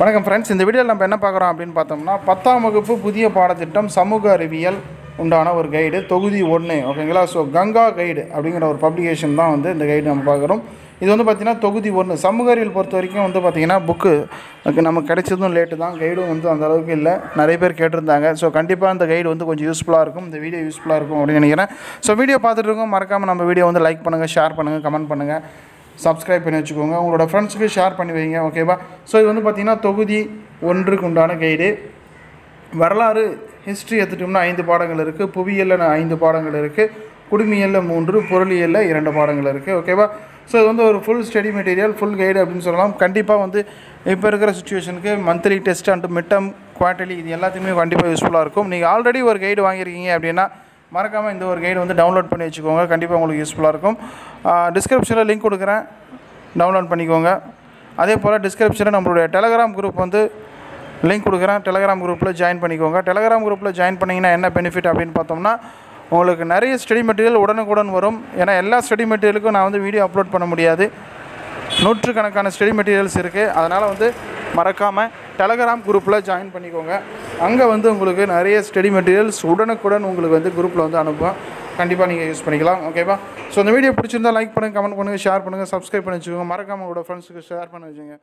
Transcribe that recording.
வணக்கம் ஃப்ரெண்ட்ஸ், இந்த வீடியோவில் நம்ம என்ன பார்க்குறோம் அப்படின்னு பார்த்தோம்னா 10ஆம் வகுப்பு புதிய பாடத்திட்டம் சமூக அறிவியல் உண்டான ஒரு கைடு தொகுதி 1 ஓகேங்களா. ஸோ கங்கா கைடு அப்படிங்கிற ஒரு பப்ளிகேஷன் தான் வந்து இந்த கைடு நம்ம பார்க்குறோம். இது வந்து பார்த்திங்கன்னா தொகுதி 1 சமூக அறிவியல் பொறுத்த வரைக்கும் வந்து பார்த்திங்கன்னா புக்கு நமக்கு கிடைச்சதும் லேட்டு தான், கைடும் வந்து அந்த அளவுக்கு இல்லை, நிறைய பேர் கேட்டிருந்தாங்க. ஸோ கண்டிப்பாக இந்த கைடு வந்து கொஞ்சம் யூஸ்ஃபுல்லாக இருக்கும், இந்த வீடியோ யூஸ்ஃபுல்லாக இருக்கும் அப்படின்னு நினைக்கிறேன். ஸோ வீடியோ பார்த்துட்டு இருக்கோம், மறக்காமல் நம்ம வீடியோ வந்து லைக் பண்ணுங்கள், ஷேர் பண்ணுங்கள், கமெண்ட் பண்ணுங்கள், சப்ஸ்கிரைப் பண்ணி வச்சுக்கோங்க, உங்களோட ஃப்ரெண்ட்ஸுக்கு ஷேர் பண்ணி வைங்க, ஓகேவா. ஸோ இது வந்து பார்த்திங்கன்னா தொகுதி 1க்கு உண்டான கைடு. வரலாறு ஹிஸ்ட்ரி எடுத்துட்டோம்னா 5 பாடங்கள் இருக்குது, புவியியலில் 5 பாடங்கள் இருக்குது, குடிமியலில் 3, பொருளியலில் 2 பாடங்கள் இருக்குது, ஓகேவா. ஸோ இது வந்து ஒரு full study material, full guide அப்படின்னு சொல்லலாம். கண்டிப்பாக வந்து இப்போ இருக்கிற சுச்சுவேஷனுக்கு monthly test and mid term, quarterly இது எல்லாத்துக்குமே கண்டிப்பாக யூஸ்ஃபுல்லாக இருக்கும். நீங்கள் ஆல்ரெடி ஒரு கைடு வாங்கியிருக்கீங்க அப்படின்னா மறக்காமல் இந்த ஒரு கைடு வந்து டவுன்லோட் பண்ணி வச்சுக்கோங்க, கண்டிப்பாக உங்களுக்கு யூஸ்ஃபுல்லாக இருக்கும். டிஸ்கிரிப்ஷனில் லிங்க் கொடுக்குறேன், டவுன்லோட் பண்ணிக்கோங்க. அதே போல் டிஸ்கிரிப்ஷனில் நம்மளுடைய டெலகிராம் குரூப் வந்து லிங்க் கொடுக்குறேன், டெலகிராம் குரூப்பில் ஜாயின் பண்ணிக்கோங்க. டெலகிராம் குரூப்பில் ஜாயின் பண்ணிங்கன்னா என்ன பெனிஃபிட் அப்படின்னு பார்த்தோம்னா, உங்களுக்கு நிறைய ஸ்டடி மெட்டீரியல் உடனுக்குடன் வரும். ஏன்னா எல்லா ஸ்டடி மெட்டீரியலுக்கும் நான் வந்து வீடியோ அப்லோட் பண்ண முடியாது, நூற்றுக்கணக்கான ஸ்டடி மெட்டீரியல்ஸ் இருக்குது. அதனால் வந்து மறக்காமல் டெலகிராம் குரூப்பில் ஜாயின் பண்ணிக்கோங்க. அங்கே வந்து உங்களுக்கு நிறைய ஸ்டடி மெட்டீரியல்ஸ் உடனுக்குடன் உங்களுக்கு வந்து குரூப்பில் வந்து அனுப்புவேன், கண்டிப்பாக நீங்கள் யூஸ் பண்ணிக்கலாம், ஓகேவா. ஸோ இந்த வீடியோ பிடிச்சிருந்தால் லைக் பண்ணுங்கள், கமெண்ட் பண்ணுங்கள், ஷேர் பண்ணுங்கள், சப்ஸ்கிரைப் பண்ணி வச்சுக்கோங்க, மறக்காமல் உங்களோட ஃப்ரெண்ட்ஸுக்கு ஷேர் பண்ணி வச்சுங்க.